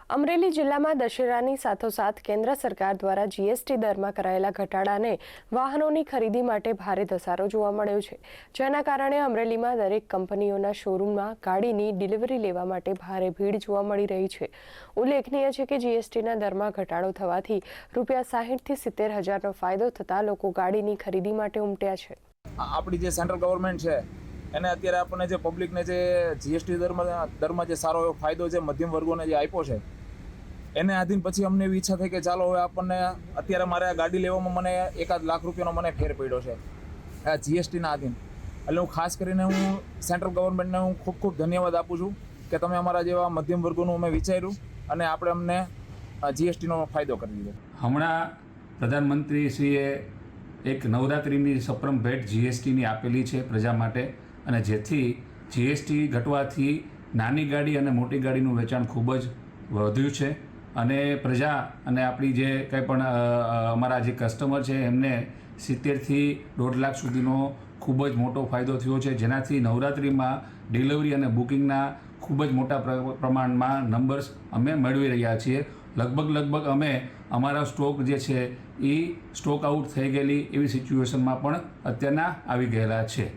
અમરેલી જિલ્લામાં દશેરાની સાથોસાથ કેન્દ્ર સરકાર દ્વારા જીએસટી દરમાં કરાયેલા ઘટાડાને વાહનોની ખરીદી માટે ભારે ધસારો જોવા મળ્યો છે, જેના કારણે અમરેલીમાં દરેક કંપનીઓના શોરૂમમાં ગાડીની ડિલિવરી લેવા માટે ભારે ભીડ જોવા મળી રહી છે। ઉલ્લેખનીય છે કે જીએસટીના દરમાં ઘટાડો થવાથી ₹60,000 થી 70,000નો ફાયદો થતાં લોકો ગાડીની ખરીદી માટે ઉમટ્યા છે। આપણી જે સેન્ટ્રલ ગવર્મેન્ટ છે એને અત્યારે આપણને જે પબ્લિકને જે જીએસટી દરમાં જે સારો એવો ફાયદો છે મધ્યમ વર્ગોને જે આપ્યો છે એને આધીન પછી અમને એવી ઈચ્છા થઈ કે ચાલો હવે આપણને અત્યારે મારે આ ગાડી લેવામાં મને ₹1 લાખ મને ફેર પડ્યો છે આ જીએસટીના આધીન। એટલે હું ખાસ કરીને હું સેન્ટ્રલ ગવર્મેન્ટને હું ખૂબ ખૂબ ધન્યવાદ આપું છું કે તમે અમારા જેવા મધ્યમ વર્ગોનું અમે વિચાર્યું અને આપણે અમને જીએસટીનો ફાયદો કરી દીધો। હમણાં પ્રધાનમંત્રીશ્રીએ એક નવરાત્રિની સપ્રમ ભેટ જીએસટીની આપેલી છે પ્રજા માટે, અને જેથી જીએસટી ઘટવાથી નાની ગાડી અને મોટી ગાડીનું વેચાણ ખૂબ જ વધ્યું છે અને પ્રજા અને આપણી જે કંઈ પણ અમારા જે કસ્ટમર છે એમને 70,000થી 1.5 લાખ સુધીનો ખૂબ જ મોટો ફાયદો થયો છે, જેનાથી નવરાત્રિમાં ડિલિવરી અને બુકિંગના ખૂબ જ મોટા પ્રમાણમાં નંબર્સ અમે મેળવી રહ્યા છીએ। લગભગ અમે અમારા સ્ટોક જે છે એ સ્ટોક આઉટ થઈ ગયેલી એવી સિચ્યુએશનમાં પણ અત્યારના આવી ગયેલા છે।